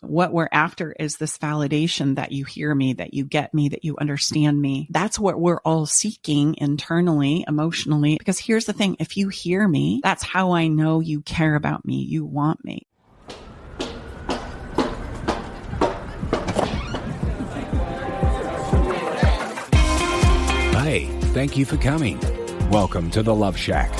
What we're after is this validation that you hear me, that you get me, that you understand me. That's what we're all seeking internally, emotionally. Because here's the thing, if you hear me, that's how I know you care about me, you want me. Hey, thank you for coming. Welcome to the Love Shack.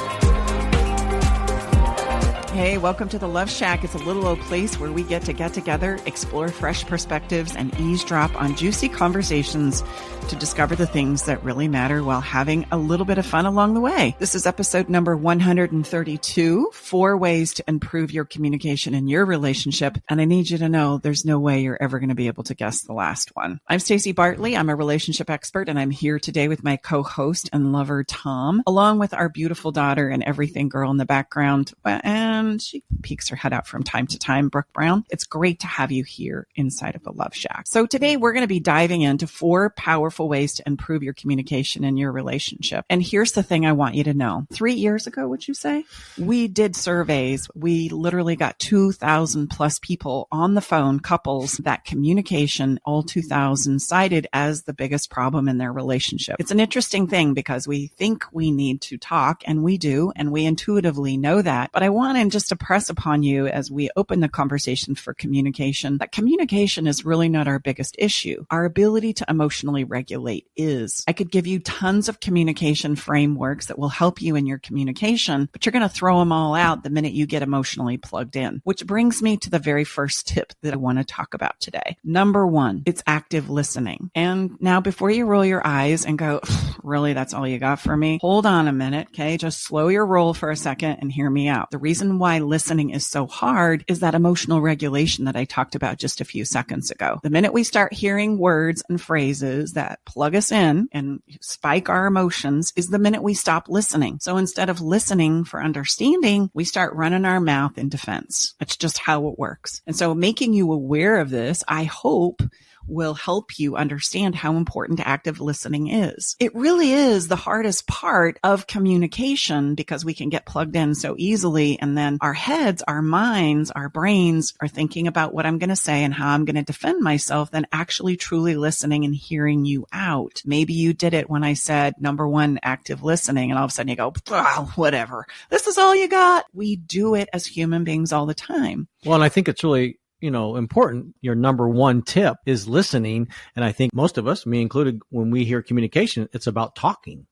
Hey, welcome to the Love Shack. It's a little old place where we get together, explore fresh perspectives, and eavesdrop on juicy conversations to discover the things that really matter while having a little bit of fun along the way. This is episode number 132, 4 ways to improve your communication in your relationship. And I need you to know there's no way you're ever going to be able to guess the last one. I'm Stacey Bartley. I'm a relationship expert, and I'm here today with my co-host and lover, Tom, along with our beautiful daughter and everything girl in the background. And she peeks her head out from time to time, Brooke Brown. It's great to have you here inside of the Love Shack. So today we're going to be diving into 4 powerful ways to improve your communication in your relationship. And here's the thing I want you to know. 3 years ago, would you say? We did surveys. We literally got 2,000 plus people on the phone, couples, that communication, all 2,000, cited as the biggest problem in their relationship. It's an interesting thing because we think we need to talk, and we do, and we intuitively know that. But I want to just to press upon you as we open the conversation for communication, that communication is really not our biggest issue. Our ability to emotionally regulate is. I could give you tons of communication frameworks that will help you in your communication, but you're going to throw them all out the minute you get emotionally plugged in, which brings me to the very first tip that I want to talk about today. Number 1, it's active listening. And now before you roll your eyes and go, really, that's all you got for me? Hold on a minute, okay? Just slow your roll for a second and hear me out. The reason why listening is so hard is that emotional regulation that I talked about just a few seconds ago. The minute we start hearing words and phrases that plug us in and spike our emotions is the minute we stop listening. So instead of listening for understanding, we start running our mouth in defense. That's just how it works. And so making you aware of this, I hope, will help you understand how important active listening is. It really is the hardest part of communication because we can get plugged in so easily, and then our heads, our minds, our brains are thinking about what I'm going to say and how I'm going to defend myself than actually truly listening and hearing you out. Maybe you did it when I said number 1, active listening, and all of a sudden you go, oh, whatever. This is all you got. We do it as human beings all the time. Well, and I think it's really important. Your number 1 tip is listening. And I think most of us, me included, when we hear communication, it's about talking,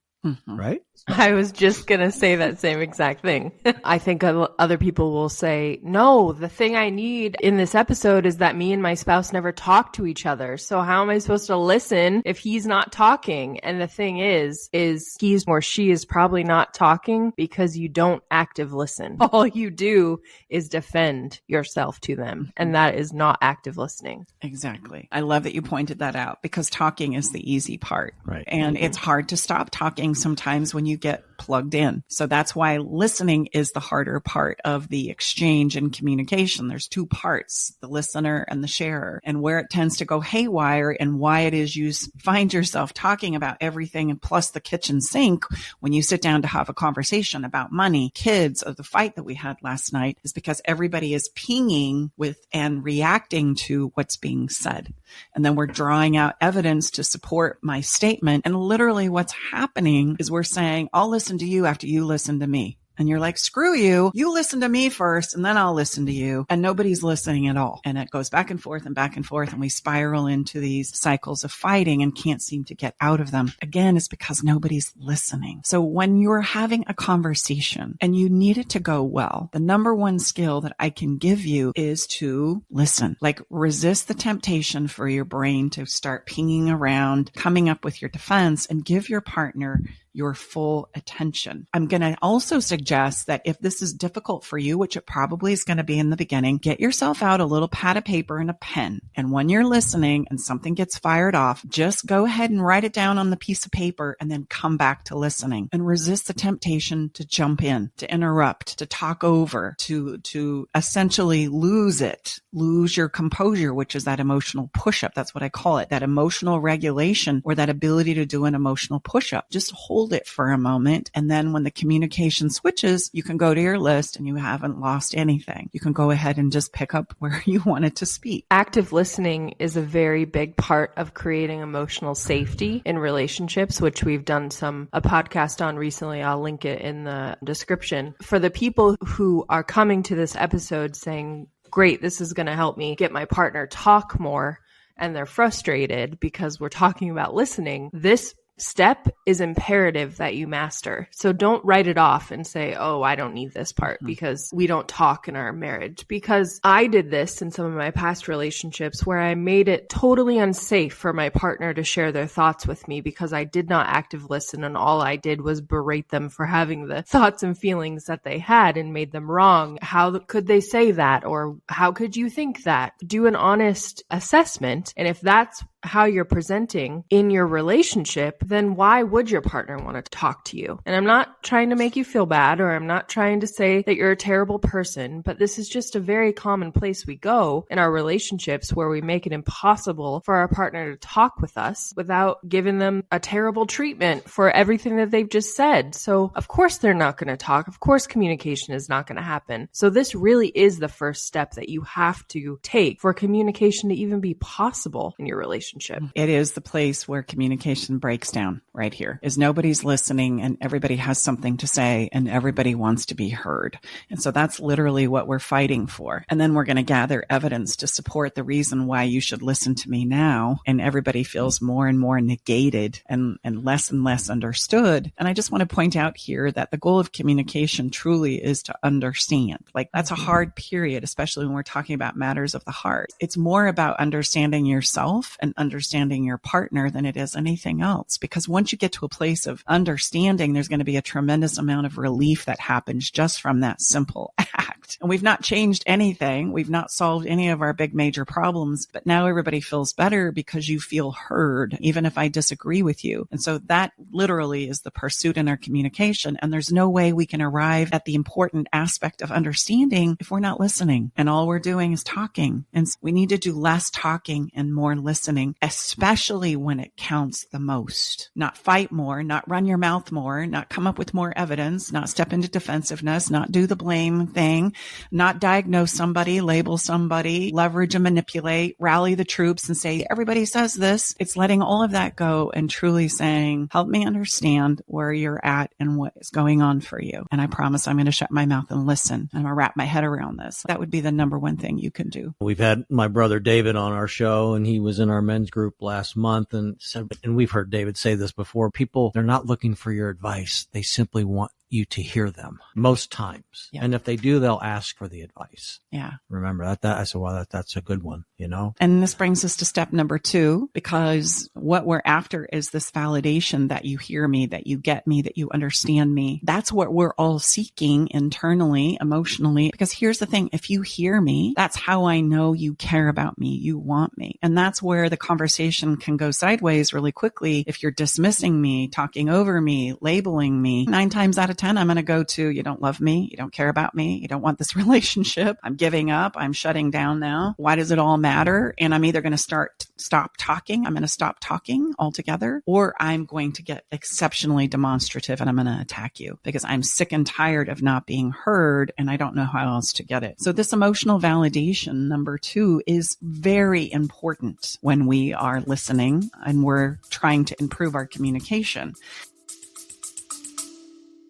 right? I was just going to say that same exact thing. I think other people will say, no, the thing I need in this episode is that me and my spouse never talk to each other. So how am I supposed to listen if he's not talking? And the thing is he's or she is probably not talking because you don't active listen. All you do is defend yourself to them. And that is not active listening. Exactly. I love that you pointed that out because talking is the easy part. Right. And it's hard to stop talking sometimes when you get plugged in. So that's why listening is the harder part of the exchange and communication. There's 2 parts, the listener and the sharer, and where it tends to go haywire and why it is you find yourself talking about everything and plus the kitchen sink when you sit down to have a conversation about money, kids, or the fight that we had last night is because everybody is pinging with and reacting to what's being said. And then we're drawing out evidence to support my statement. And literally what's happening is we're saying, I'll listen to you after you listen to me. And you're like, screw you. You listen to me first and then I'll listen to you. And nobody's listening at all. And it goes back and forth and we spiral into these cycles of fighting and can't seem to get out of them. Again, it's because nobody's listening. So when you're having a conversation and you need it to go well, the number 1 skill that I can give you is to listen. Like resist the temptation for your brain to start pinging around, coming up with your defense, and give your partner your full attention. I'm going to also suggest that if this is difficult for you, which it probably is going to be in the beginning, get yourself out a little pad of paper and a pen. And when you're listening and something gets fired off, just go ahead and write it down on the piece of paper and then come back to listening and resist the temptation to jump in, to interrupt, to talk over, to essentially lose your composure, which is that emotional push-up. That's what I call it, that emotional regulation or that ability to do an emotional push-up. Just hold hold it for a moment. And then when the communication switches, you can go to your list and you haven't lost anything. You can go ahead and just pick up where you wanted to speak. Active listening is a very big part of creating emotional safety in relationships, which we've done a podcast on recently. I'll link it in the description. For the people who are coming to this episode saying, great, this is going to help me get my partner talk more, and they're frustrated because we're talking about listening, this step is imperative that you master. So don't write it off and say, oh, I don't need this part because we don't talk in our marriage. Because I did this in some of my past relationships where I made it totally unsafe for my partner to share their thoughts with me because I did not active listen, and all I did was berate them for having the thoughts and feelings that they had and made them wrong. How could they say that? Or how could you think that? Do an honest assessment. And if that's how you're presenting in your relationship, then why would your partner want to talk to you? And I'm not trying to make you feel bad, or I'm not trying to say that you're a terrible person, but this is just a very common place we go in our relationships where we make it impossible for our partner to talk with us without giving them a terrible treatment for everything that they've just said. So of course they're not going to talk. Of course communication is not going to happen. So this really is the first step that you have to take for communication to even be possible in your relationship. It is the place where communication breaks down right here, is nobody's listening and everybody has something to say and everybody wants to be heard. And so that's literally what we're fighting for. And then we're going to gather evidence to support the reason why you should listen to me now. And everybody feels more and more negated and less understood. And I just want to point out here that the goal of communication truly is to understand. Like, that's a hard period, especially when we're talking about matters of the heart. It's more about understanding yourself and understanding your partner than it is anything else. Because once you get to a place of understanding, there's going to be a tremendous amount of relief that happens just from that simple act. And we've not changed anything. We've not solved any of our big major problems, but now everybody feels better because you feel heard, even if I disagree with you. And so that literally is the pursuit in our communication. And there's no way we can arrive at the important aspect of understanding if we're not listening. And all we're doing is talking. And so we need to do less talking and more listening, especially when it counts the most. Not fight more, not run your mouth more, not come up with more evidence, not step into defensiveness, not do the blame thing, not diagnose somebody, label somebody, leverage and manipulate, rally the troops and say, everybody says this. It's letting all of that go and truly saying, help me understand where you're at and what is going on for you. And I promise I'm going to shut my mouth and listen. I'm going to wrap my head around this. That would be the number one thing you can do. We've had my brother David on our show, and he was in our men's group last month and said, and we've heard David say this before, people, they're not looking for your advice. They simply want you to hear them most times. Yeah. And if they do, they'll ask for the advice. Yeah. Remember that I said, well, that's a good one, you know? And this brings us to step number 2, because what we're after is this validation that you hear me, that you get me, that you understand me. That's what we're all seeking internally, emotionally, because here's the thing. If you hear me, that's how I know you care about me. You want me. And that's where the conversation can go sideways really quickly. If you're dismissing me, talking over me, labeling me, 9 times out of 10, I'm going to go to, you don't love me. You don't care about me. You don't want this relationship. I'm giving up. I'm shutting down now. Why does it all matter? And I'm either going to stop talking. I'm going to stop talking altogether, or I'm going to get exceptionally demonstrative and I'm going to attack you because I'm sick and tired of not being heard and I don't know how else to get it. So this emotional validation, number 2, is very important when we are listening and we're trying to improve our communication.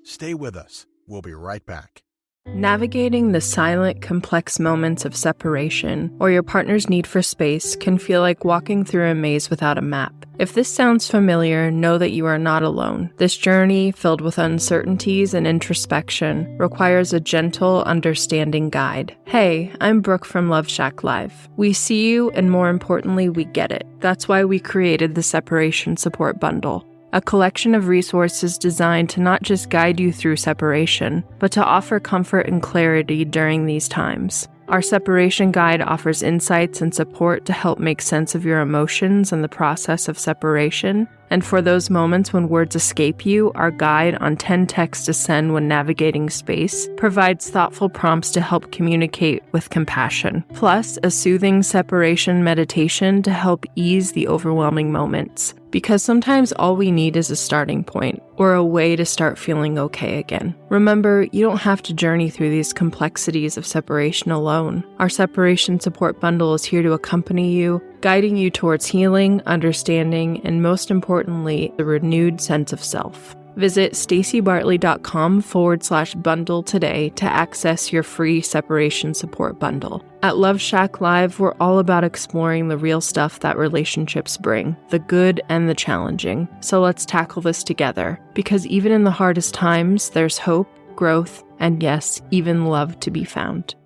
Stay with us. We'll be right back. Navigating the silent, complex moments of separation or your partner's need for space can feel like walking through a maze without a map. If this sounds familiar, know that you are not alone. This journey, filled with uncertainties and introspection, requires a gentle, understanding guide. Hey, I'm Brooke from Love Shack Live. We see you, and more importantly, we get it. That's why we created the Separation Support Bundle, a collection of resources designed to not just guide you through separation, but to offer comfort and clarity during these times. Our separation guide offers insights and support to help make sense of your emotions and the process of separation, And for those moments when words escape you, our guide on 10 texts to send when navigating space provides thoughtful prompts to help communicate with compassion, plus a soothing separation meditation to help ease the overwhelming moments. Because sometimes all we need is a starting point, or a way to start feeling okay again. Remember, you don't have to journey through these complexities of separation alone. Our separation support bundle is here to accompany you, guiding you towards healing, understanding, and most importantly, the renewed sense of self. Visit staceybartley.com/bundle today to access your free separation support bundle. At Love Shack Live, we're all about exploring the real stuff that relationships bring, the good and the challenging. So let's tackle this together, because even in the hardest times, there's hope, growth, and yes, even love to be found.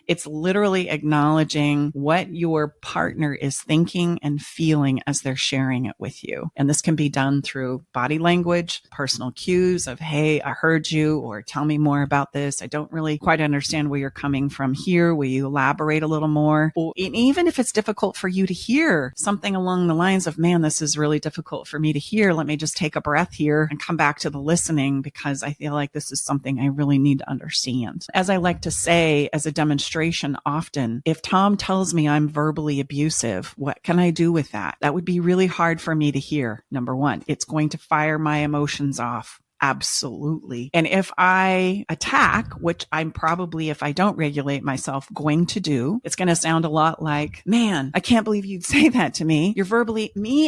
It's literally acknowledging what your partner is thinking and feeling as they're sharing it with you. And this can be done through body language, personal cues of, hey, I heard you, or tell me more about this. I don't really quite understand where you're coming from here. Will you elaborate a little more? Or even if it's difficult for you to hear, something along the lines of, man, this is really difficult for me to hear. Let me just take a breath here and come back to the listening, because I feel like this is something I really need to understand. As I like to say as a demonstration, often, if Tom tells me I'm verbally abusive, what can I do with that? That would be really hard for me to hear. Number one, it's going to fire my emotions off. Absolutely. And if I attack, which I'm probably, if I don't regulate myself, going to do, it's going to sound a lot like, man, I can't believe you'd say that to me.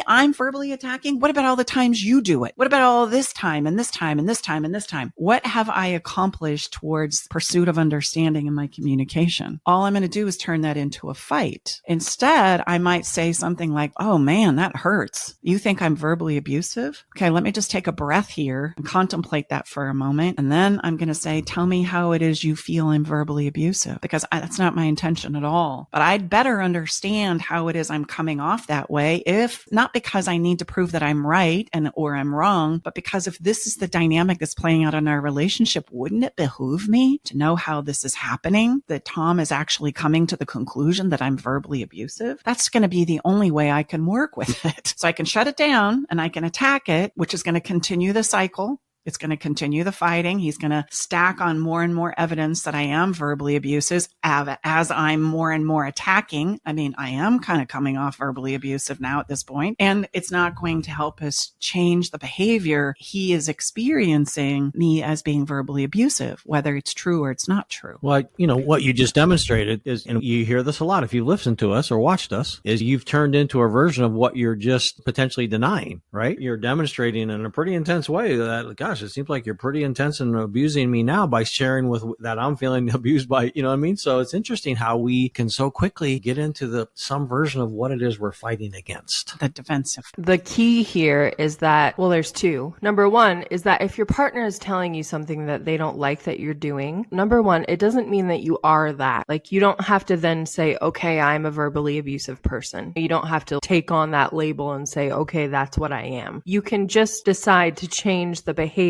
I'm verbally attacking. What about all the times you do it? What about all this time and this time and this time and this time? What have I accomplished towards pursuit of understanding in my communication? All I'm going to do is turn that into a fight. Instead, I might say something like, oh man, that hurts. You think I'm verbally abusive? Okay, let me just take a breath here and contemplate that for a moment. And then I'm going to say, tell me how it is you feel I'm verbally abusive, because that's not my intention at all. But I'd better understand how it is I'm coming off that way, if not because I need to prove that I'm right or I'm wrong, but because if this is the dynamic that's playing out in our relationship, wouldn't it behoove me to know how this is happening, that Tom is actually coming to the conclusion that I'm verbally abusive? That's going to be the only way I can work with it. So I can shut it down and I can attack it, which is going to continue the cycle. It's going to continue the fighting. He's going to stack on more and more evidence that I am verbally abusive as I'm more and more attacking. I mean, I am kind of coming off verbally abusive now at this point, and it's not going to help us change the behavior. He is experiencing me as being verbally abusive, whether it's true or it's not true. Well, what you just demonstrated is, and you hear this a lot if you've listened to us or watched us, is you've turned into a version of what you're just potentially denying, right? You're demonstrating in a pretty intense way that, gosh, it seems like you're pretty intense and abusing me now by sharing with that I'm feeling abused by, you know what I mean? So it's interesting how we can so quickly get into some version of what it is we're fighting against. The defensive. The key here is that, well, there's two. Number one is that if your partner is telling you something that they don't like that you're doing, number one, it doesn't mean that you are that. Like, you don't have to then say, okay, I'm a verbally abusive person. You don't have to take on that label and say, okay, that's what I am. You can just decide to change the behavior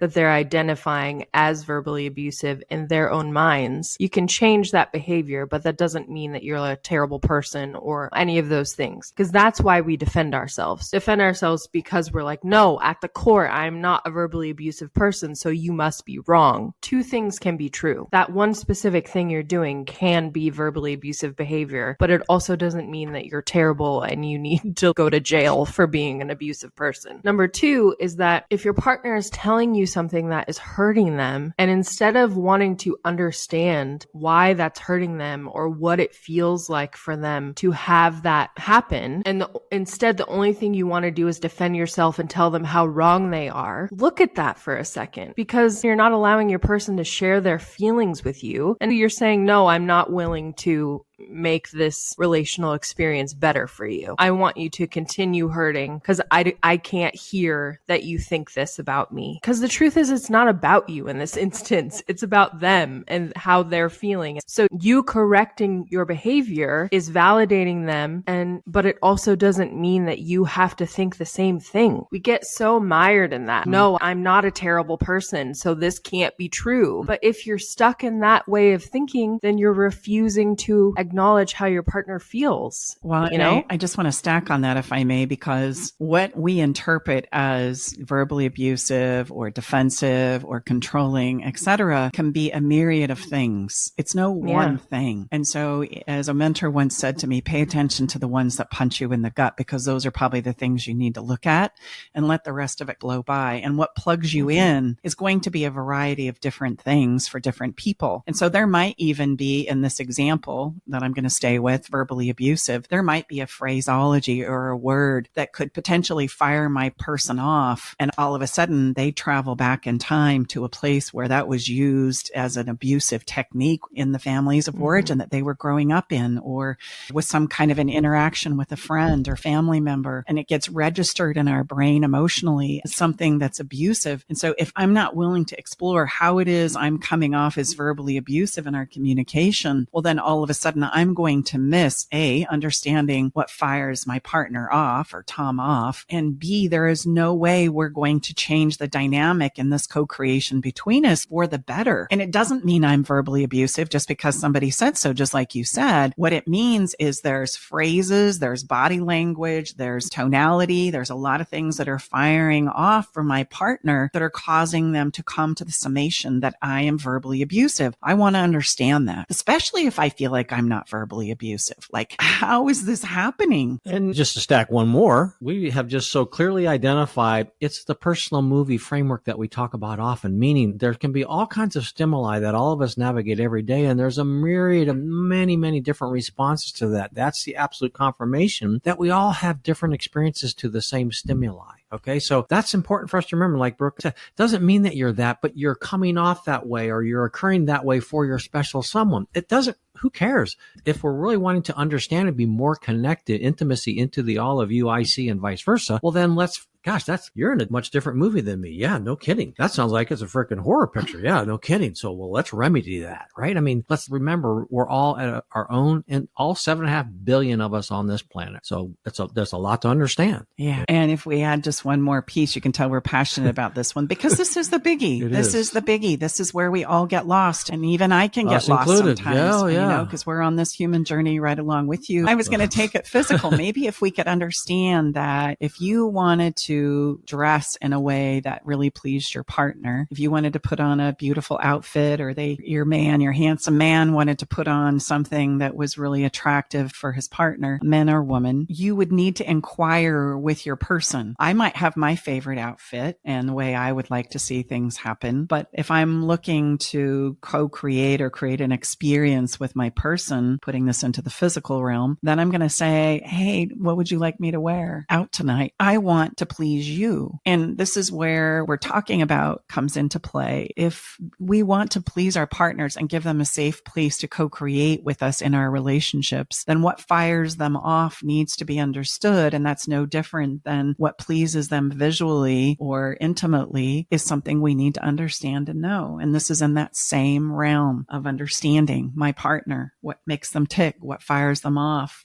that they're identifying as verbally abusive in their own minds. You can change that behavior, but that doesn't mean that you're a terrible person or any of those things. Because that's why we defend ourselves. Defend ourselves because we're like, no, at the core, I'm not a verbally abusive person, so you must be wrong. Two things can be true. That one specific thing you're doing can be verbally abusive behavior, but it also doesn't mean that you're terrible and you need to go to jail for being an abusive person. Number two is that if your partner is telling you something that is hurting them, and instead of wanting to understand why that's hurting them or what it feels like for them to have that happen, and instead the only thing you want to do is defend yourself and tell them how wrong they are, look at that for a second, because you're not allowing your person to share their feelings with you, and you're saying, no, I'm not willing to make this relational experience better for you. I want you to continue hurting because I can't hear that you think this about me. Because the truth is, it's not about you in this instance. It's about them and how they're feeling. So you correcting your behavior is validating them, but it also doesn't mean that you have to think the same thing. We get so mired in that. No, I'm not a terrible person, so this can't be true. But if you're stuck in that way of thinking, then you're refusing to acknowledge acknowledge how your partner feels. Well, you know, I just want to stack on that, if I may, because what we interpret as verbally abusive or defensive or controlling, etc., can be a myriad of things. It's no one thing. And so, as a mentor once said to me, pay attention to the ones that punch you in the gut, because those are probably the things you need to look at, and let the rest of it blow by. And what plugs you in is going to be a variety of different things for different people. And so there might even be, in this example that I'm going to stay with, verbally abusive, there might be a phraseology or a word that could potentially fire my person off. And all of a sudden they travel back in time to a place where that was used as an abusive technique in the families of origin that they were growing up in, or with some kind of an interaction with a friend or family member. And it gets registered in our brain emotionally as something that's abusive. And so if I'm not willing to explore how it is I'm coming off as verbally abusive in our communication, well, then all of a sudden I'm going to miss A, understanding what fires my partner off or Tom off, and B, there is no way we're going to change the dynamic in this co-creation between us for the better. And it doesn't mean I'm verbally abusive just because somebody said so, just like you said. What it means is there's phrases, there's body language, there's tonality, there's a lot of things that are firing off from my partner that are causing them to come to the summation that I am verbally abusive. I want to understand that, especially if I feel like I'm not verbally abusive. Like, how is this happening? And just to stack one more, we have just so clearly identified it's the personal movie framework that we talk about often, meaning there can be all kinds of stimuli that all of us navigate every day, and there's a myriad of many, many different responses to that. That's the absolute confirmation that we all have different experiences to the same stimuli. Okay, so that's important for us to remember. Like Brooke said, doesn't mean that you're that, but you're coming off that way or you're occurring that way for your special someone. It doesn't, who cares? If we're really wanting to understand and be more connected, intimacy into the all of you I see and vice versa, well then you're in a much different movie than me. Yeah, no kidding. That sounds like it's a freaking horror picture. Yeah, no kidding. So, well, let's remedy that, right? I mean, let's remember we're all at our own, and all 7.5 billion of us on this planet. So there's a lot to understand. Yeah. And if we add just one more piece, you can tell we're passionate about this one, because this is the biggie. This is the biggie. This is where we all get lost. And even I can get lost included. Sometimes, you know, because we're on this human journey right along with you. I was going to take it physical. Maybe if we could understand that if you wanted to dress in a way that really pleased your partner, if you wanted to put on a beautiful outfit, or your handsome man wanted to put on something that was really attractive for his partner, man or woman, you would need to inquire with your person. I might have my favorite outfit and the way I would like to see things happen. But if I'm looking to co-create or create an experience with my person, putting this into the physical realm, then I'm going to say, hey, what would you like me to wear out tonight? I want to please you. And this is where we're talking about comes into play. If we want to please our partners and give them a safe place to co-create with us in our relationships, then what fires them off needs to be understood. And that's no different than what pleases them visually or intimately is something we need to understand and know. And this is in that same realm of understanding my partner, what makes them tick, what fires them off,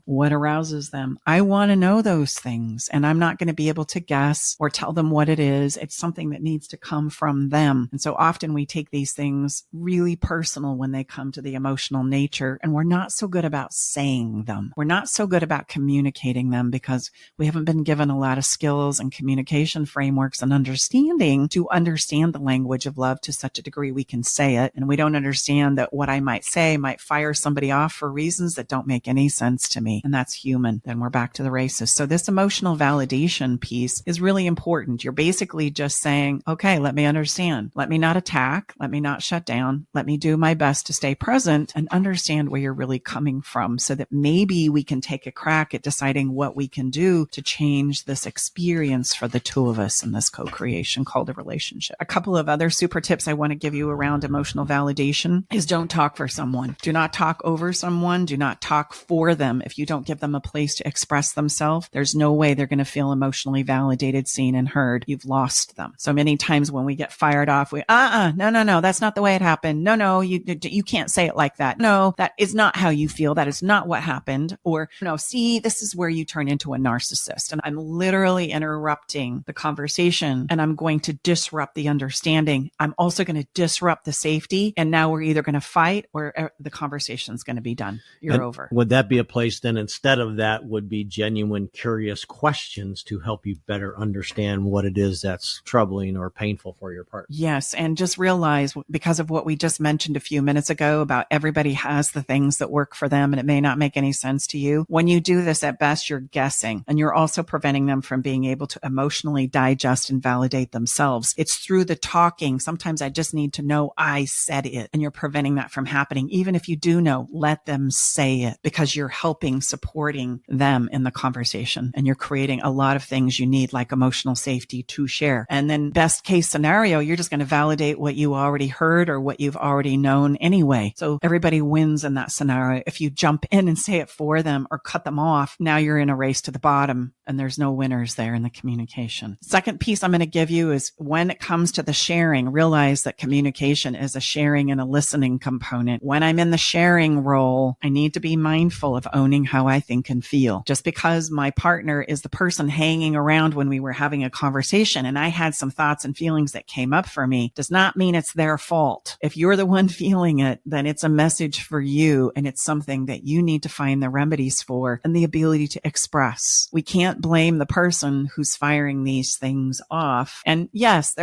what arouses them. I want to know those things, and I'm not going to be able to guess or tell them what it is. It's something that needs to come from them. And so often we take these things really personal when they come to the emotional nature, and we're not so good about saying them. We're not so good about communicating them because we haven't been given a lot of skills and communication frameworks and understanding to understand the language of love to such a degree we can say it. And we don't understand that what I might say might fire somebody off for reasons that don't make any sense to me. And that's human. Then we're back to the races. So this emotional validation piece is really important. You're basically just saying, okay, let me understand. Let me not attack. Let me not shut down. Let me do my best to stay present and understand where you're really coming from, so that maybe we can take a crack at deciding what we can do to change this experience for the two of us in this co-creation called a relationship. A couple of other super tips I want to give you around emotional validation is don't talk for someone. Do not talk over someone. Do not talk for them. If you don't give them a place to express themselves, there's no way they're going to feel emotionally emotionally validated, seen, and heard, you've lost them. So many times when we get fired off, we, no, that's not the way it happened. No, you can't say it like that. No, that is not how you feel. That is not what happened. Or, no, see, this is where you turn into a narcissist. And I'm literally interrupting the conversation, and I'm going to disrupt the understanding. I'm also going to disrupt the safety. And now we're either going to fight or the conversation's going to be done. You're over. Would that be a place then, instead of that, would be genuine, curious questions to help you better understand what it is that's troubling or painful for your partner? Yes. And just realize, because of what we just mentioned a few minutes ago about everybody has the things that work for them and it may not make any sense to you. When you do this, at best, you're guessing, and you're also preventing them from being able to emotionally digest and validate themselves. It's through the talking. Sometimes I just need to know I said it, and you're preventing that from happening. Even if you do know, let them say it, because you're helping, supporting them in the conversation, and you're creating a lot of things you need, like emotional safety to share. And then best case scenario, you're just going to validate what you already heard or what you've already known anyway. So everybody wins in that scenario. If you jump in and say it for them or cut them off, now you're in a race to the bottom, and there's no winners there in the communication. Second piece I'm going to give you is, when it comes to the sharing, realize that communication is a sharing and a listening component. When I'm in the sharing role, I need to be mindful of owning how I think and feel. Just because my partner is the person hanging around when we were having a conversation and I had some thoughts and feelings that came up for me, does not mean it's their fault. If you're the one feeling it, then it's a message for you, and it's something that you need to find the remedies for and the ability to express. We can't blame the person who's firing these things off. And yes,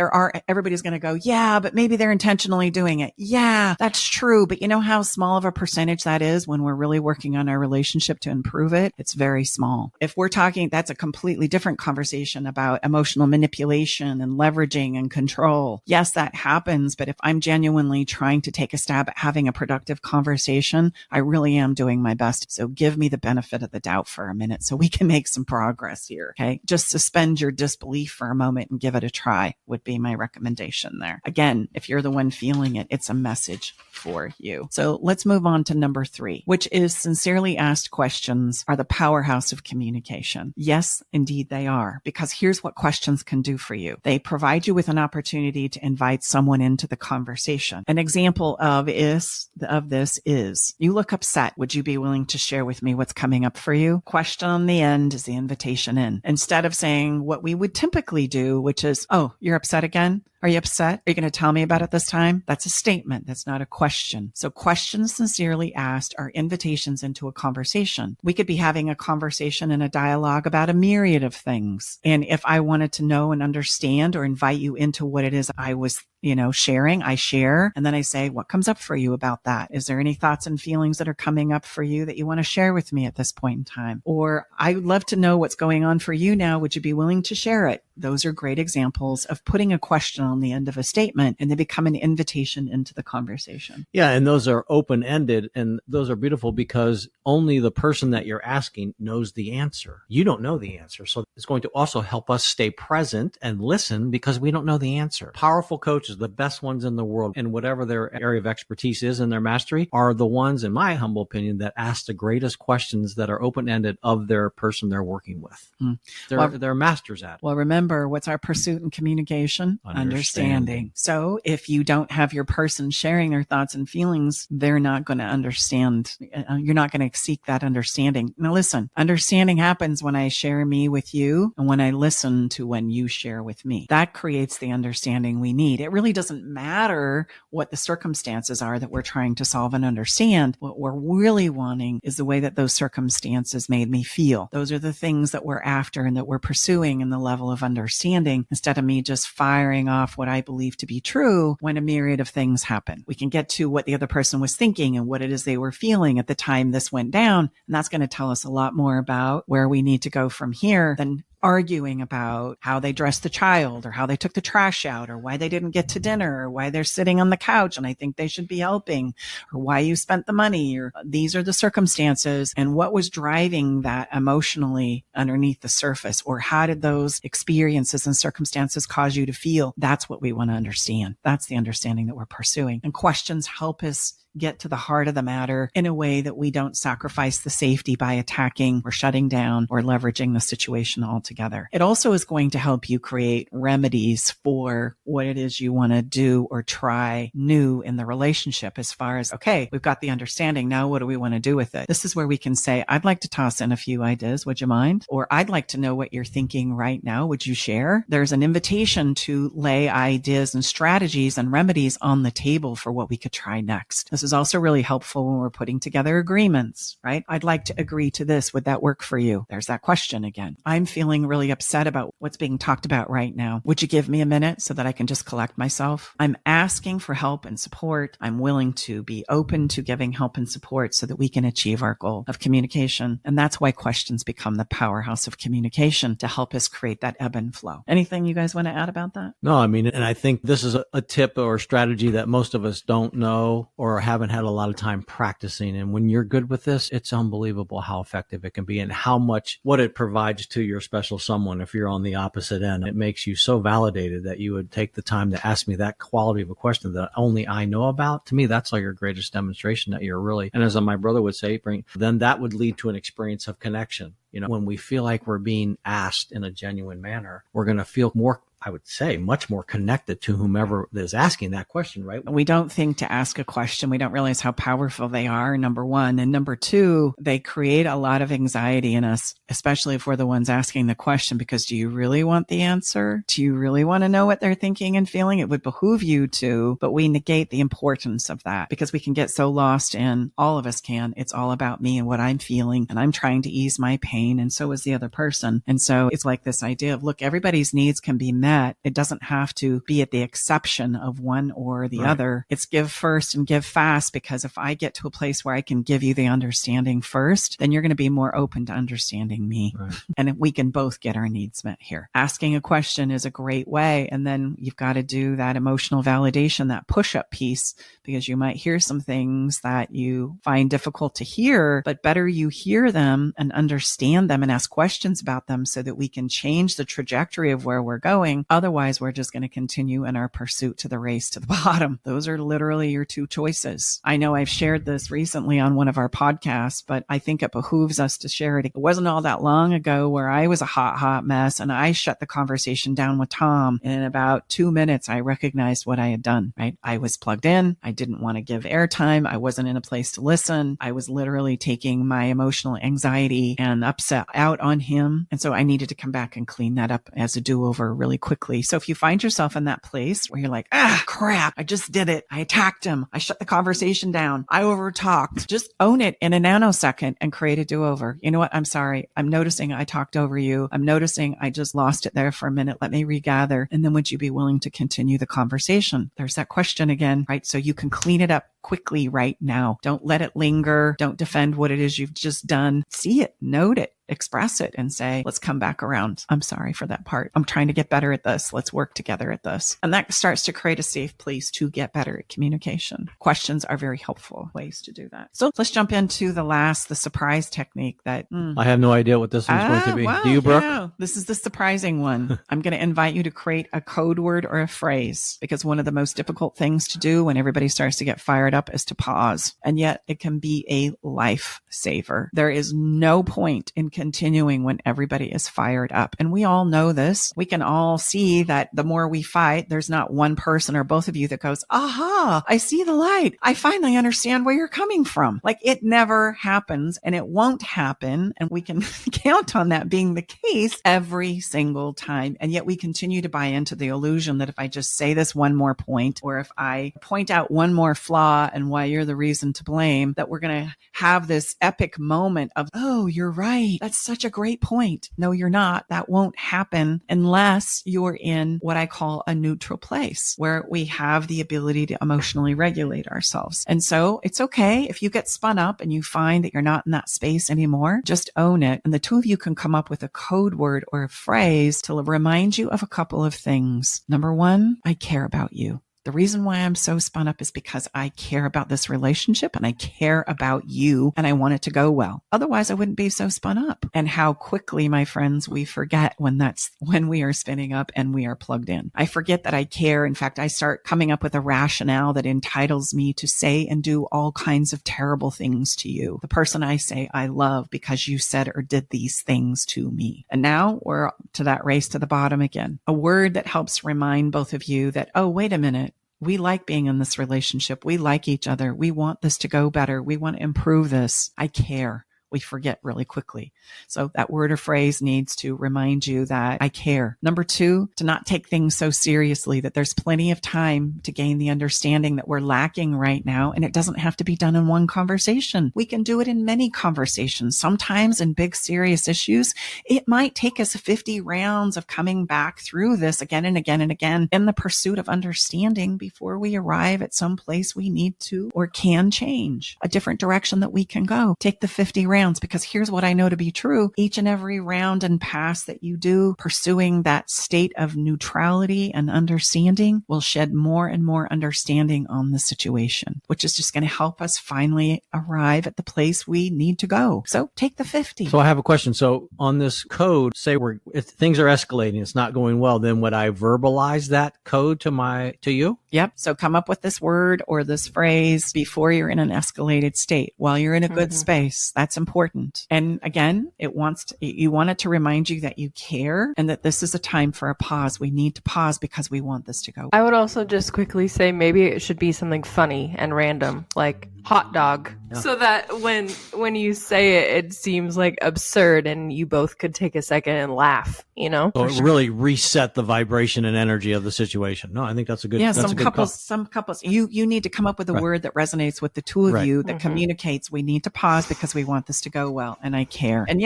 everybody's going to go, yeah, but maybe they're intentionally doing it. Yeah, that's true. But you know how small of a percentage that is when we're really working on our relationship to improve it? It's very small. If we're talking, that's a completely different conversation about emotional manipulation and leveraging and control. Yes, that happens. But if I'm genuinely trying to take a stab at having a productive conversation, I really am doing my best. So give me the benefit of the doubt for a minute so we can make some progress here. Okay. Just suspend your disbelief for a moment and give it a try would be my recommendation there. Again, if you're the one feeling it, it's a message for you. So let's move on to number 3, which is sincerely asked questions are the powerhouse of communication. Yes, indeed they are, because here's what questions can do for you. They provide you with an opportunity to invite someone into the conversation. An example of this is, you look upset. Would you be willing to share with me what's coming up for you? Question on the end is the invitation in. Instead of saying what we would typically do, which is, oh, you're upset again? Are you upset? Are you going to tell me about it this time? That's a statement. That's not a question. So questions sincerely asked are invitations into a conversation. We could be having a conversation and a dialogue about a myriad of things. And if I wanted to know and understand or invite you into what it is I was sharing, I share. And then I say, what comes up for you about that? Is there any thoughts and feelings that are coming up for you that you want to share with me at this point in time? Or I would love to know what's going on for you now. Would you be willing to share it? Those are great examples of putting a question on the end of a statement, and they become an invitation into the conversation. Yeah. And those are open-ended, and those are beautiful because only the person that you're asking knows the answer. You don't know the answer. So it's going to also help us stay present and listen because we don't know the answer. Powerful coaches, the best ones in the world, and whatever their area of expertise is in their mastery, are the ones, in my humble opinion, that ask the greatest questions that are open-ended of their person they're working with. They're masters at it. Well, remember, what's our pursuit in communication? Understanding. So if you don't have your person sharing their thoughts and feelings, they're not going to understand. You're not going to seek that understanding. Now listen, understanding happens when I share me with you and when I listen to when you share with me. That creates the understanding we need. It really doesn't matter what the circumstances are that we're trying to solve and understand. What we're really wanting is the way that those circumstances made me feel. Those are the things that we're after and that we're pursuing in the level of understanding, instead of me just firing off what I believe to be true when a myriad of things happen. We can get to what the other person was thinking and what it is they were feeling at the time this went down. And that's going to tell us a lot more about where we need to go from here than arguing about how they dressed the child or how they took the trash out or why they didn't get to dinner or why they're sitting on the couch and I think they should be helping or why you spent the money, or these are the circumstances and what was driving that emotionally underneath the surface, or how did those experiences and circumstances cause you to feel? That's what we want to understand. That's the understanding that we're pursuing. And questions help us get to the heart of the matter in a way that we don't sacrifice the safety by attacking or shutting down or leveraging the situation altogether. It also is going to help you create remedies for what it is you want to do or try new in the relationship as far as, okay, we've got the understanding. Now what do we want to do with it? This is where we can say, I'd like to toss in a few ideas. Would you mind? Or I'd like to know what you're thinking right now. Would you share? There's an invitation to lay ideas and strategies and remedies on the table for what we could try next. This is also really helpful when we're putting together agreements, right? I'd like to agree to this. Would that work for you? There's that question again. I'm feeling really upset about what's being talked about right now. Would you give me a minute so that I can just collect myself? I'm asking for help and support. I'm willing to be open to giving help and support so that we can achieve our goal of communication. And that's why questions become the powerhouse of communication to help us create that ebb and flow. Anything you guys want to add about that? No, I mean, and I think this is a tip or strategy that most of us don't know or haven't had a lot of time practicing. And when you're good with this, it's unbelievable how effective it can be and how much what it provides to your special someone. If you're on the opposite end, it makes you so validated that you would take the time to ask me that quality of a question that only I know about. To me, that's like your greatest demonstration that you're really, and as my brother would say, then that would lead to an experience of connection. You know, when we feel like we're being asked in a genuine manner, we're going to feel more, I would say, much more connected to whomever is asking that question, right? We don't think to ask a question. We don't realize how powerful they are, number one. And number two, they create a lot of anxiety in us, especially if we're the ones asking the question, because do you really want the answer? Do you really want to know what they're thinking and feeling? It would behoove you to, but we negate the importance of that because we can get so lost in, all of us can, it's all about me and what I'm feeling, and I'm trying to ease my pain, and so is the other person. And so it's like this idea of, look, everybody's needs can be met. It doesn't have to be at the exception of one or the other. It's give first and give fast, because if I get to a place where I can give you the understanding first, then you're going to be more open to understanding me. Right. And we can both get our needs met here. Asking a question is a great way. And then you've got to do that emotional validation, that push-up piece, because you might hear some things that you find difficult to hear, but better you hear them and understand them and ask questions about them so that we can change the trajectory of where we're going. Otherwise, we're just going to continue in our pursuit to the race to the bottom. Those are literally your two choices. I know I've shared this recently on one of our podcasts, but I think it behooves us to share it. It wasn't all that long ago where I was a hot mess and I shut the conversation down with Tom. And in about 2 minutes, I recognized what I had done, right? I was plugged in. I didn't want to give airtime. I wasn't in a place to listen. I was literally taking my emotional anxiety and upset out on him. And so I needed to come back and clean that up as a do-over really quickly. So if you find yourself in that place where you're like, crap, I just did it. I attacked him. I shut the conversation down. I overtalked. Just own it in a nanosecond and create a do-over. You know what? I'm sorry. I'm noticing I talked over you. I'm noticing I just lost it there for a minute. Let me regather. And then would you be willing to continue the conversation? There's that question again, right? So you can clean it up quickly right now. Don't let it linger. Don't defend what it is you've just done. See it, note it, express it, and say, let's come back around. I'm sorry for that part. I'm trying to get better at this. Let's work together at this. And that starts to create a safe place to get better at communication. Questions are very helpful ways to do that. So let's jump into the surprise technique that I have no idea what this one's going to be. Well, Do you, Brooke? Yeah. This is the surprising one. I'm going to invite you to create a code word or a phrase, because one of the most difficult things to do when everybody starts to get fired up is to pause. And yet it can be a lifesaver. There is no point in continuing when everybody is fired up. And we all know this. We can all see that the more we fight, there's not one person or both of you that goes, aha, I see the light. I finally understand where you're coming from. Like, it never happens and it won't happen. And we can count on that being the case every single time. And yet we continue to buy into the illusion that if I just say this one more point, or if I point out one more flaw and why you're the reason to blame, that we're going to have this epic moment of, oh, you're right. That's such a great point. No, you're not. That won't happen unless you're in what I call a neutral place where we have the ability to emotionally regulate ourselves. And so it's okay if you get spun up and you find that you're not in that space anymore, just own it. And the two of you can come up with a code word or a phrase to remind you of a couple of things. Number one, I care about you. The reason why I'm so spun up is because I care about this relationship and I care about you and I want it to go well. Otherwise, I wouldn't be so spun up. And how quickly, my friends, we forget when we are spinning up and we are plugged in. I forget that I care. In fact, I start coming up with a rationale that entitles me to say and do all kinds of terrible things to you. The person I say I love because you said or did these things to me. And now we're to that race to the bottom again. A word that helps remind both of you that, oh, wait a minute. We like being in this relationship. We like each other. We want this to go better. We want to improve this. I care. We forget really quickly. So that word or phrase needs to remind you that I care. Number 2, to not take things so seriously, that there's plenty of time to gain the understanding that we're lacking right now. And it doesn't have to be done in one conversation. We can do it in many conversations. Sometimes in big, serious issues, it might take us 50 rounds of coming back through this again and again and again in the pursuit of understanding before we arrive at some place we need to or can change, a different direction that we can go. Take the 50 rounds, because here's what I know to be true. Each and every round and pass that you do pursuing that state of neutrality and understanding will shed more and more understanding on the situation, which is just going to help us finally arrive at the place we need to go. So take the 50. So I have a question. So on this code, say if things are escalating, it's not going well, then would I verbalize that code to you? Yep. So come up with this word or this phrase before you're in an escalated state, while you're in a good space. That's important. And again, you want it to remind you that you care and that this is a time for a pause. We need to pause because we want this to go. I would also just quickly say maybe it should be something funny and random, like hot dog. Yeah. So that when you say it, it seems like absurd and you both could take a second and laugh, So it really reset the vibration and energy of the situation. No, I think that's a good, some couples, you need to come up with a word that resonates with the two of you that communicates. We need to pause because we want this to go well and I care. And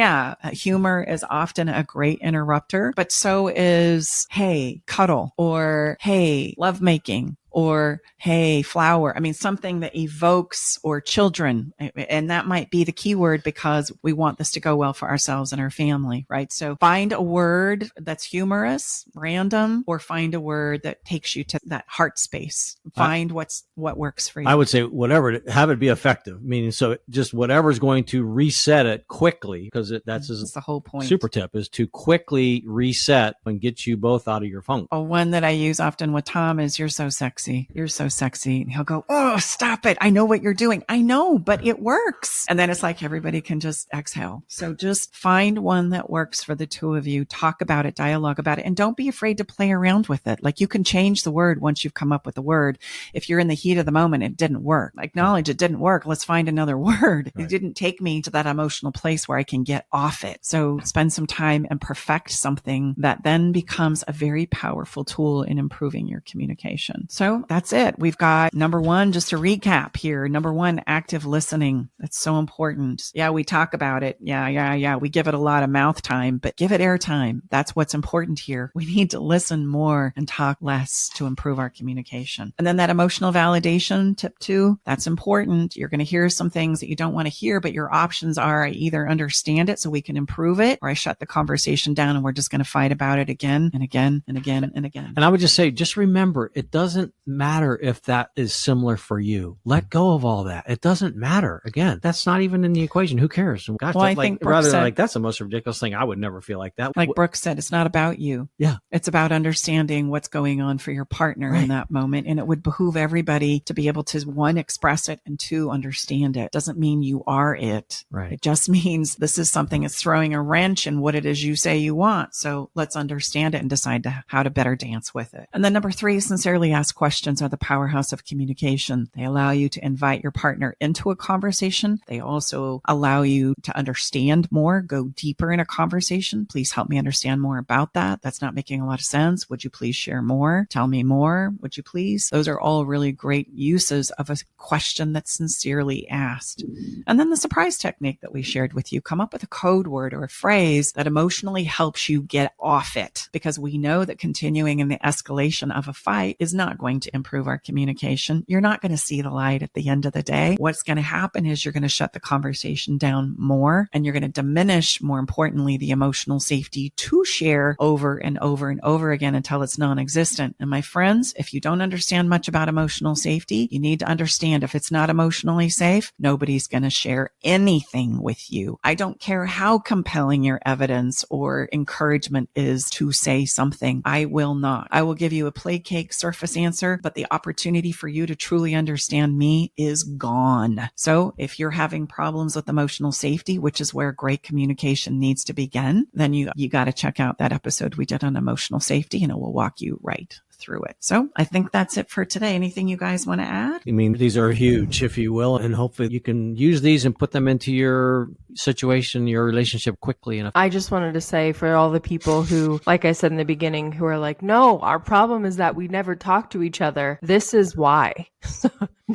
humor is often a great interrupter, but so is, hey, cuddle, or hey, lovemaking, or hey, flower. I mean, something that evokes, or children. And that might be the key word because we want this to go well for ourselves and our family, right? So find a word that's humorous, random, or find a word that takes you to that heart space. Find what works for you. I would say whatever, have it be effective. Meaning, so just whatever's going to reset it quickly, because that's the whole point. Super tip is to quickly reset and get you both out of your funk. One that I use often with Tom is, you're so sexy. You're so sexy. And he'll go, oh, stop it. I know what you're doing. I know, but it works. And then it's like everybody can just exhale. So just find one that works for the two of you. Talk about it, dialogue about it, and don't be afraid to play around with it. Like, you can change the word once you've come up with the word. If you're in the heat of the moment, it didn't work. Acknowledge it didn't work. Let's find another word. Right. It didn't take me to that emotional place where I can get off it. So spend some time and perfect something that then becomes a very powerful tool in improving your communication. So that's it. We've got number 1, just to recap here. Number 1, active listening. That's so important. Yeah, we talk about it. Yeah. We give it a lot of mouth time, but give it airtime. That's what's important here. We need to listen more and talk less to improve our communication. And then that emotional validation, tip 2, that's important. You're going to hear some things that you don't want to hear, but your options are, I either understand it so we can improve it, or I shut the conversation down and we're just going to fight about it again and again and again and again. And I would just say, just remember, it doesn't matter if that is similar for you. Let go of all that. It doesn't matter. Again, that's not even in the equation. Who cares? Gosh, well, I think Brooke said, that's the most ridiculous thing. I would never feel like that. Like Brooke said, it's not about you. Yeah. It's about understanding what's going on for your partner in that moment. And it would behoove everybody to be able to, 1, express it, and 2, understand it. Doesn't mean you are it. Right. It just means this is something that's throwing a wrench in what it is you say you want. So let's understand it and decide how to better dance with it. And then number 3, sincerely asked questions are the powerhouse of communication. They allow you to invite your partner into a conversation. They also allow you to understand more, go deeper in a conversation. Please help me understand more about that. That's not making a lot of sense. Would you please share more? Tell me more. Would you please? Those are all really great uses of a question that's sincerely asked. And then the surprise technique that we shared with you. Come up with a code word or a phrase that emotionally helps you get off it, because we know that continuing in the escalation of a fight is not going to improve our communication, you're not going to see the light at the end of the day. What's going to happen is you're going to shut the conversation down more, and you're going to diminish, more importantly, the emotional safety to share over and over and over again until it's non-existent. And my friends, if you don't understand much about emotional safety, you need to understand if it's not emotionally safe, nobody's going to share anything with you. I don't care how compelling your evidence or encouragement is to say something. I will not. I will give you a play cake surface answer, but the opportunity for you to truly understand me is gone. So if you're having problems with emotional safety, which is where great communication needs to begin, then you got to check out that episode we did on emotional safety, and it will walk you right through it. So I think that's it for today. Anything you guys want to add? I mean, these are huge, if you will, and hopefully you can use these and put them into your situation, your relationship quickly enough. I just wanted to say for all the people who, like I said in the beginning, who are like, no, our problem is that we never talk to each other. This is why. So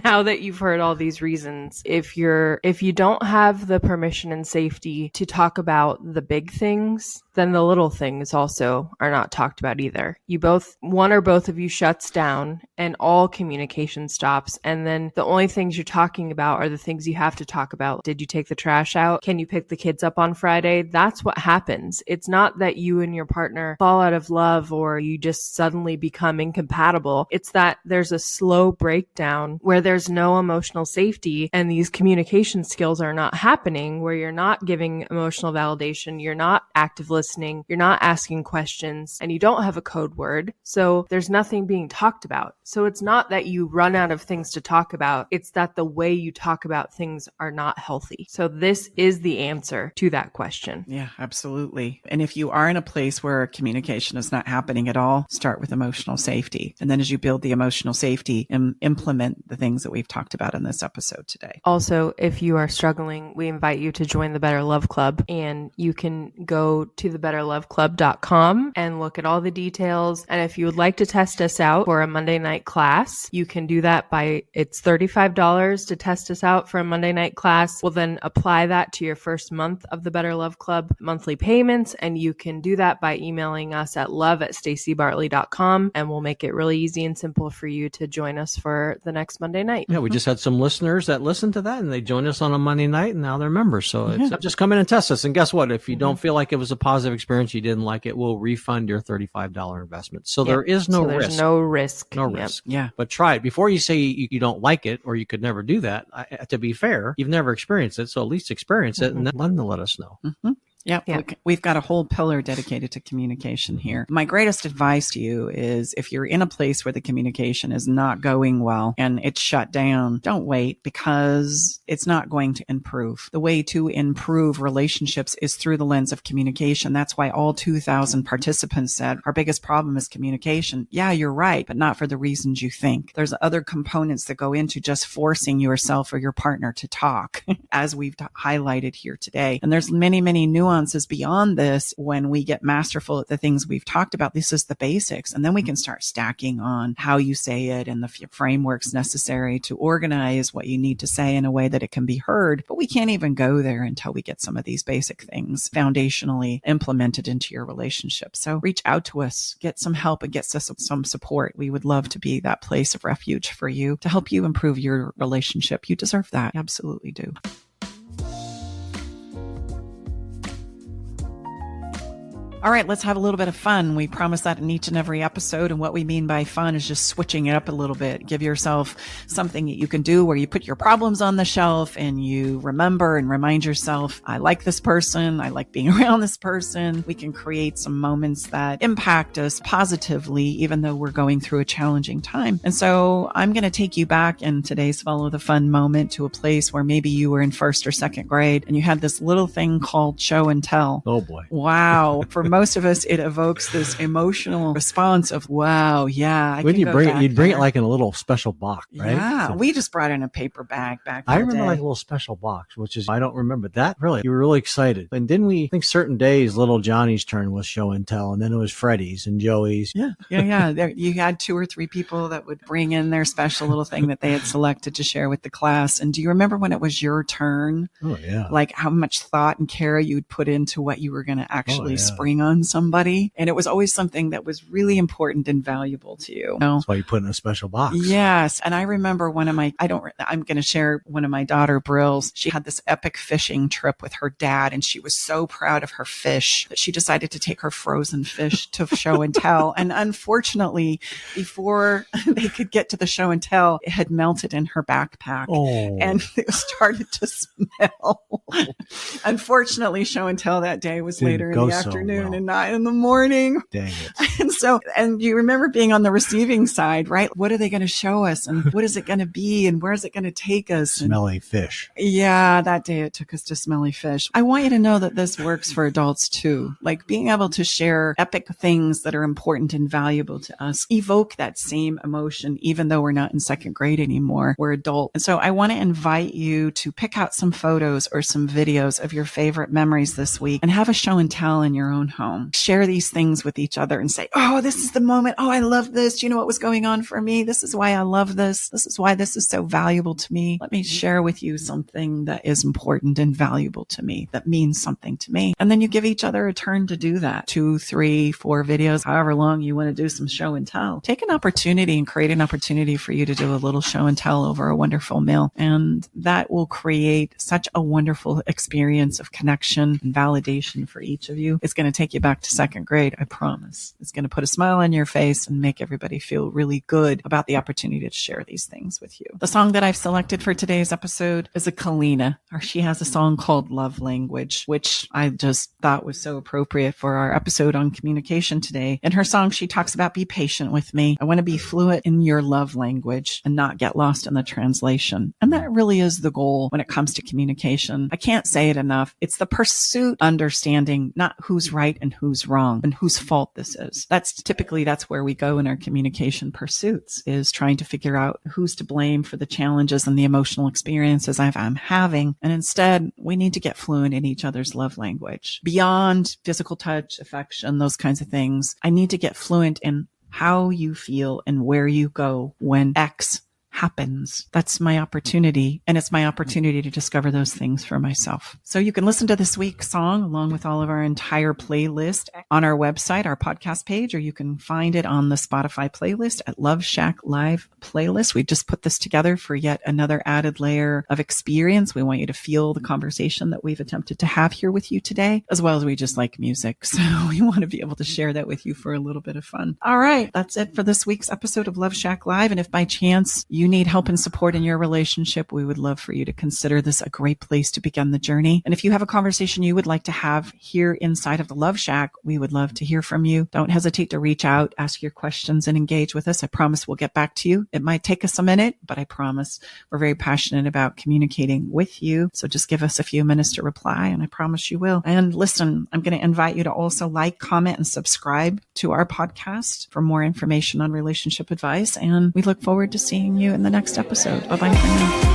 now that you've heard all these reasons, if you don't have the permission and safety to talk about the big things, then the little things also are not talked about either. One or both of you shuts down and all communication stops. And then the only things you're talking about are the things you have to talk about. Did you take the trash out? Can you pick the kids up on Friday? That's what happens. It's not that you and your partner fall out of love or you just suddenly become incompatible. It's that there's a slow breakdown where there's no emotional safety and these communication skills are not happening, where you're not giving emotional validation, you're not active listening, you're not asking questions, and you don't have a code word. So there's nothing being talked about. So it's not that you run out of things to talk about. It's that the way you talk about things are not healthy. So this is the answer to that question. Yeah, absolutely. And if you are in a place where communication is not happening at all, start with emotional safety. And then as you build the emotional safety, implement the things that we've talked about in this episode today. Also, if you are struggling, we invite you to join the Better Love Club, and you can go to thebetterloveclub.com and look at all the details. And if you would like to test us out for a Monday night class, you can do that it's $35 to test us out for a Monday night class. We'll then apply that to your first month of the Better Love Club monthly payments. And you can do that by emailing us at love@stacybartley.com, and we'll make it really easy and simple for you to join us for the next Monday night. Yeah, we just had some listeners that listened to that and they joined us on a Monday night and now they're members. So it's just come in and test us. And guess what? If you don't feel like it was a positive experience, you didn't like it, we'll refund your $35 investment. So there is no risk. There's no risk. No risk. Yeah. But try it. Before you say you don't like it or you could never do that, to be fair, you've never experienced it. So at least experience it and then let us know. Mm-hmm. Yeah, we've got a whole pillar dedicated to communication here. My greatest advice to you is if you're in a place where the communication is not going well and it's shut down, don't wait, because it's not going to improve. The way to improve relationships is through the lens of communication. That's why all 2,000 participants said our biggest problem is communication. Yeah, you're right, but not for the reasons you think. There's other components that go into just forcing yourself or your partner to talk, as we've highlighted here today. And there's many, many nuances beyond this. When we get masterful at the things we've talked about, this is the basics. And then we can start stacking on how you say it and the frameworks necessary to organize what you need to say in a way that it can be heard. But we can't even go there until we get some of these basic things foundationally implemented into your relationship. So reach out to us, get some help, and get some support. We would love to be that place of refuge for you to help you improve your relationship. You deserve that. You absolutely do. All right, let's have a little bit of fun. We promise that in each and every episode. And what we mean by fun is just switching it up a little bit. Give yourself something that you can do where you put your problems on the shelf and you remember and remind yourself, I like this person. I like being around this person. We can create some moments that impact us positively, even though we're going through a challenging time. And so I'm going to take you back in today's Follow the Fun moment to a place where maybe you were in first or second grade and you had this little thing called show and tell. Oh boy. Wow. For most of us, it evokes this emotional response of, wow, yeah. You'd bring it like in a little special box, right? Yeah. We just brought in a paper bag back in I the remember day. like a little special box, which is, I don't remember that. Really, you were really excited. And didn't we think certain days little Johnny's turn was show and tell, and then it was Freddie's and Joey's. Yeah. You had 2 or 3 people that would bring in their special little thing that they had selected to share with the class. And do you remember when it was your turn? Oh, yeah. Like how much thought and care you'd put into what you were going to actually spring cheating on somebody. And it was always something that was really important and valuable to you. That's why you put it in a special box. Yes. And I remember I'm going to share one of my daughter Brill's. She had this epic fishing trip with her dad, and she was so proud of her fish that she decided to take her frozen fish to show and tell. And unfortunately, before they could get to the show and tell, it had melted in her backpack and it started to smell. Unfortunately, show and tell that day was later in the afternoon and not in the morning. Dang it. And you remember being on the receiving side, right? What are they going to show us? And what is it going to be? And where is it going to take us? Smelly fish. Yeah, that day it took us to smelly fish. I want you to know that this works for adults too. Like being able to share epic things that are important and valuable to us, evoke that same emotion, even though we're not in second grade anymore. We're adult. And so I want to invite you to pick out some photos or some videos of your favorite memories this week and have a show and tell in your own home. Share these things with each other and say, oh, this is the moment. Oh, I love this. Do you know what was going on for me? This is why I love this. This is why this is so valuable to me. Let me share with you something that is important and valuable to me, that means something to me. And then you give each other a turn to do that. 2, 3, 4 videos, however long you want to do some show and tell. Take an opportunity and create an opportunity for you to do a little show and tell over a wonderful meal. And that will create such a wonderful experience of connection and validation for each of you. It's going to take you back to second grade, I promise. It's going to put a smile on your face and make everybody feel really good about the opportunity to share these things with you. The song that I've selected for today's episode is a Kalina. She has a song called Love Language, which I just thought was so appropriate for our episode on communication today. In her song, she talks about be patient with me. I want to be fluent in your love language and not get lost in the translation. And that really is the goal when it comes to communication. I can't say it enough. It's the pursuit, understanding not who's right and who's wrong and whose fault this is. That's where we go in our communication pursuits, is trying to figure out who's to blame for the challenges and the emotional experiences I'm having. And instead, we need to get fluent in each other's love language. Beyond physical touch, affection, those kinds of things, I need to get fluent in how you feel and where you go when X happens. That's my opportunity. And it's my opportunity to discover those things for myself. So you can listen to this week's song along with all of our entire playlist on our website, our podcast page, or you can find it on the Spotify playlist at Love Shack Live Playlist. We just put this together for yet another added layer of experience. We want you to feel the conversation that we've attempted to have here with you today, as well as we just like music. So we want to be able to share that with you for a little bit of fun. All right. That's it for this week's episode of Love Shack Live. And if by chance you need help and support in your relationship, we would love for you to consider this a great place to begin the journey. And if you have a conversation you would like to have here inside of the Love Shack, we would love to hear from you. Don't hesitate to reach out, ask your questions, and engage with us. I promise we'll get back to you. It might take us a minute, but I promise we're very passionate about communicating with you. So just give us a few minutes to reply, and I promise you will. And listen, I'm going to invite you to also like, comment, and subscribe to our podcast for more information on relationship advice. And we look forward to seeing you in the next episode. Bye-bye for now.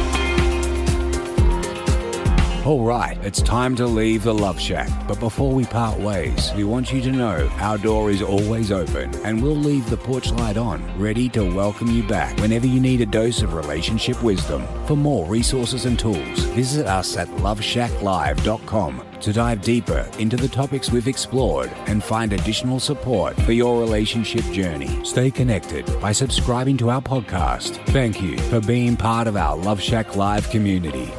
All right, it's time to leave the Love Shack. But before we part ways, we want you to know our door is always open and we'll leave the porch light on, ready to welcome you back whenever you need a dose of relationship wisdom. For more resources and tools, visit us at loveshacklive.com to dive deeper into the topics we've explored and find additional support for your relationship journey. Stay connected by subscribing to our podcast. Thank you for being part of our Love Shack Live community.